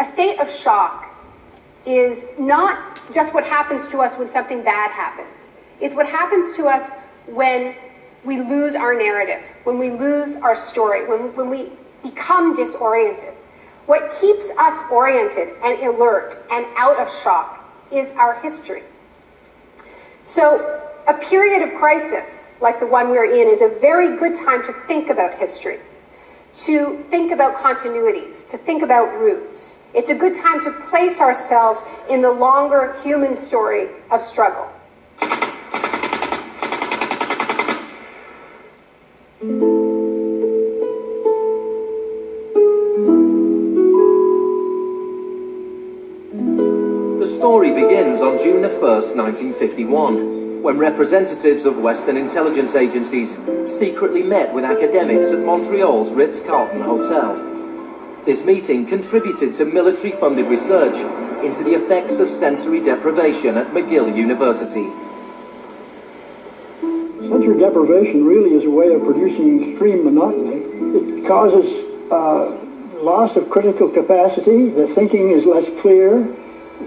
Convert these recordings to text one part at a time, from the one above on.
A state of shock is not just what happens to us when something bad happens. It's what happens to us when we lose our narrative, when we lose our story, when we become disoriented. What keeps us oriented and alert and out of shock is our history. So a period of crisis like the one we're in is a very good time to think about history, to think about continuities, to think about roots. It's a good time to place ourselves in the longer human story of struggle. The story begins on June the 1st, 1951, when representatives of Western intelligence agencies secretly met with academics at Montreal's Ritz-Carlton Hotel. This meeting contributed to military-funded research into the effects of sensory deprivation at McGill University. Sensory deprivation really is a way of producing extreme monotony. It causes loss of critical capacity. The thinking is less clear.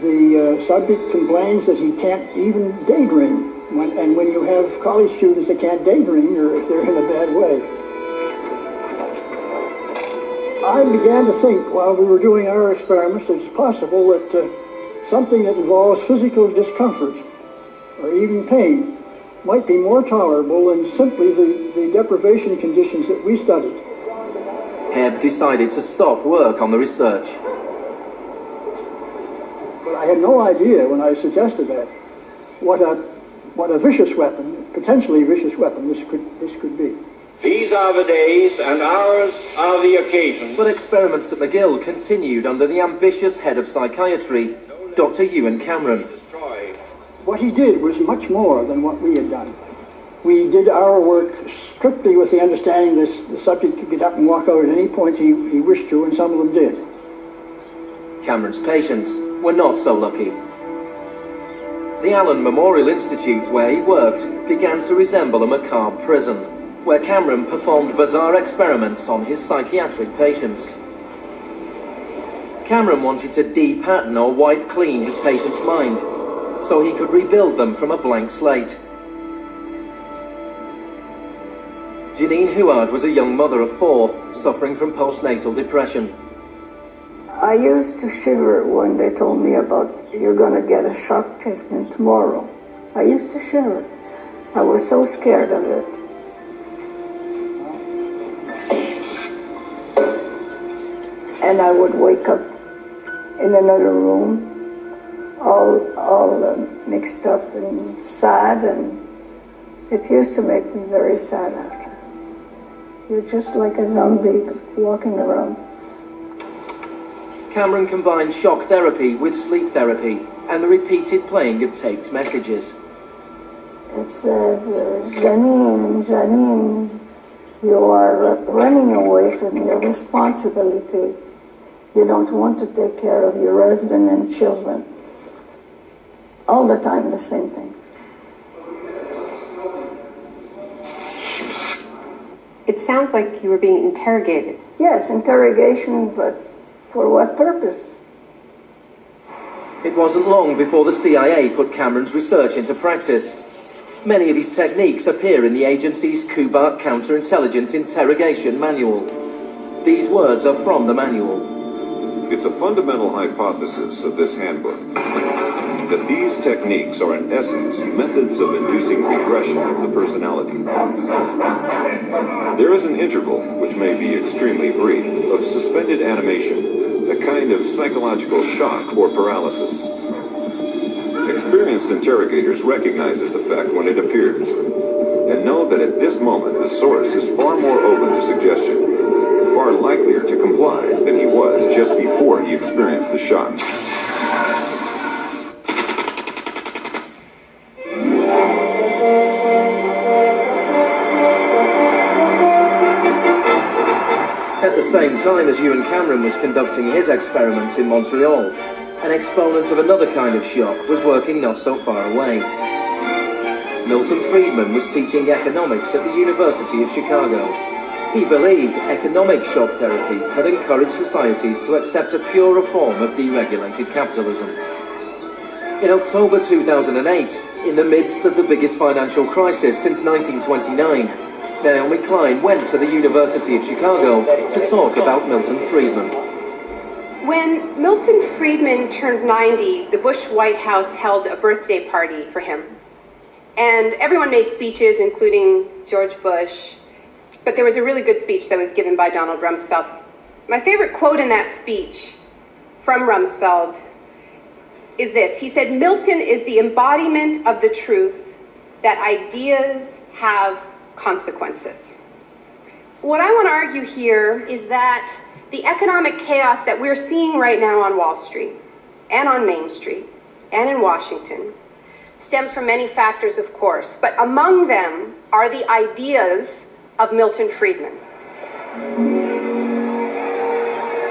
The subject complains that he can't even daydream. And when you have college students that can't daydream, they're in a bad way. I began to think while we were doing our experiments that it's possible that something that involves physical discomfort or even pain might be more tolerable than simply the deprivation conditions that we studied. Hebb decided to stop work on the research. But I had no idea when I suggested that what a vicious weapon, potentially vicious weapon, this could be. These are the days, and ours are the occasions. But experiments at McGill continued under the ambitious head of psychiatry, Dr. Ewan Cameron. What he did was much more than what we had done. We did our work strictly with the understanding that the subject could get up and walk out at any point he wished to, and some of them did. Cameron's patients were not so lucky. The Allen Memorial Institute, where he worked, began to resemble a macabre prison, where Cameron performed bizarre experiments on his psychiatric patients. Cameron wanted to de-pattern or wipe clean his patient's mind, so he could rebuild them from a blank slate. Janine Huard was a young mother of 4, suffering from postnatal depression. I used to shiver when they told me about, you're going to get a shock treatment tomorrow. I used to shiver. I was so scared of it. And I would wake up in another room, all mixed up and sad, and it used to make me very sad after. You're just like a zombie walking around. Cameron combined shock therapy with sleep therapy and the repeated playing of taped messages. It says, Janine, Janine, you are running away from your responsibility. You don't want to take care of your husband and children. All the time, the same thing. It sounds like you were being interrogated. Yes, interrogation, but for what purpose? It wasn't long before the CIA put Cameron's research into practice. Many of his techniques appear in the agency's Kubat Counterintelligence Interrogation Manual. These words are from the manual. It's a fundamental hypothesis of this handbook that these techniques are in essence methods of inducing regression of the personality. There is an interval, which may be extremely brief, of suspended animation, a kind of psychological shock or paralysis. Experienced interrogators recognize this effect when it appears, and know that at this moment the source is far more open to suggestion, far likelier to comply than he was just before he experienced the shock. At the same time as Ewan Cameron was conducting his experiments in Montreal, an exponent of another kind of shock was working not so far away. Milton Friedman was teaching economics at the University of Chicago. He believed economic shock therapy could encourage societies to accept a purer form of deregulated capitalism. In October 2008, in the midst of the biggest financial crisis since 1929, Naomi Klein went to the University of Chicago to talk about Milton Friedman. When Milton Friedman turned 90, the Bush White House held a birthday party for him. And everyone made speeches, including George Bush. But there was a really good speech that was given by Donald Rumsfeld. My favorite quote in that speech from Rumsfeld is this. He said, "Milton is the embodiment of the truth that ideas have consequences." What I want to argue here is that the economic chaos that we're seeing right now on Wall Street and on Main Street and in Washington stems from many factors, of course, but among them are the ideas of Milton Friedman.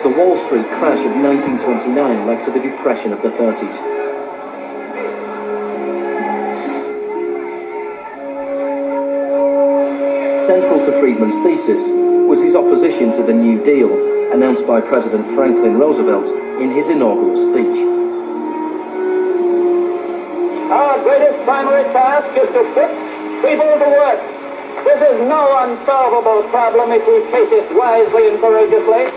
The Wall Street crash of 1929 led to the Depression of the 30s. Central to Friedman's thesis was his opposition to the New Deal, announced by President Franklin Roosevelt in his inaugural speech. Our greatest primary task is to put people to work. This is no unsolvable problem if we face it wisely and courageously.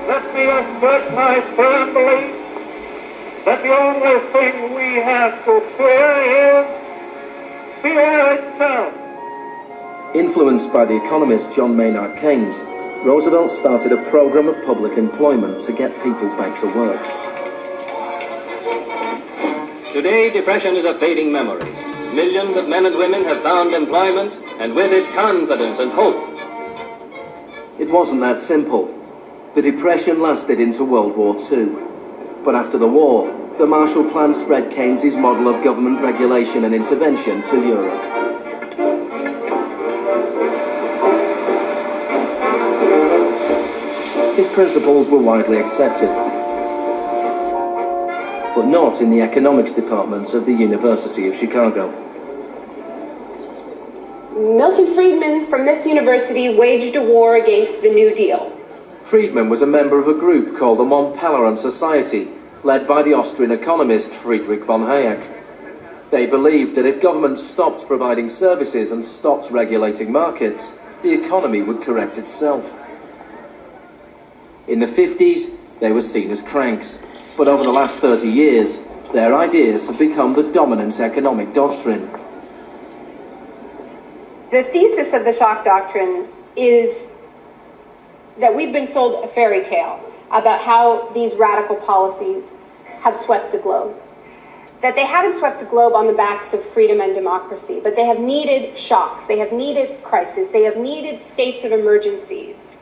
Let me assert my firm belief that the only thing we have to fear is fear itself. Influenced by the economist John Maynard Keynes, Roosevelt started a program of public employment to get people back to work. Today, depression is a fading memory. Millions of men and women have found employment, and with it, confidence and hope. It wasn't that simple. The Depression lasted into World War II. But after the war, the Marshall Plan spread Keynes's model of government regulation and intervention to Europe. His principles were widely accepted, but not in the economics department of the University of Chicago. Milton Friedman from this university waged a war against the New Deal. Friedman was a member of a group called the Mont Pelerin Society, led by the Austrian economist Friedrich von Hayek. They believed that if governments stopped providing services and stopped regulating markets, the economy would correct itself. In the 50s, they were seen as cranks, but over the last 30 years, their ideas have become the dominant economic doctrine. The thesis of the shock doctrine is that we've been sold a fairy tale about how these radical policies have swept the globe. That they haven't swept the globe on the backs of freedom and democracy, but they have needed shocks, they have needed crises, they have needed states of emergencies.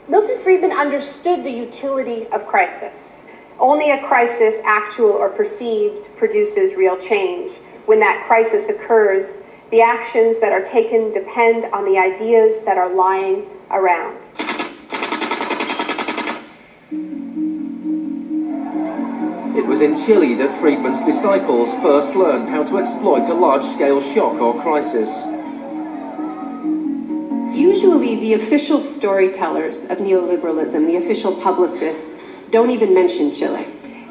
Milton Friedman understood the utility of crisis. Only a crisis, actual or perceived, produces real change. When that crisis occurs, the actions that are taken depend on the ideas that are lying around. It was in Chile that Friedman's disciples first learned how to exploit a large-scale shock or crisis. Usually the official storytellers of neoliberalism, the official publicists, don't even mention Chile.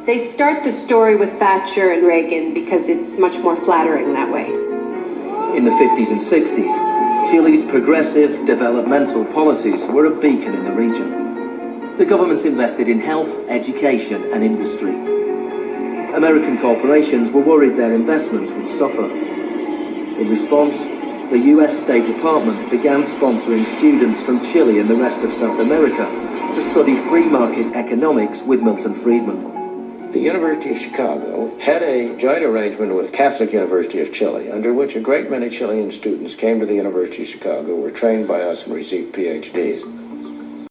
They start the story with Thatcher and Reagan because it's much more flattering that way. In the 50s and 60s, Chile's progressive developmental policies were a beacon in the region. The government invested in health, education and industry. American corporations were worried their investments would suffer. In response, the US State Department began sponsoring students from Chile and the rest of South America to study free market economics with Milton Friedman. The University of Chicago had a joint arrangement with Catholic University of Chile, under which a great many Chilean students came to the University of Chicago, were trained by us and received PhDs.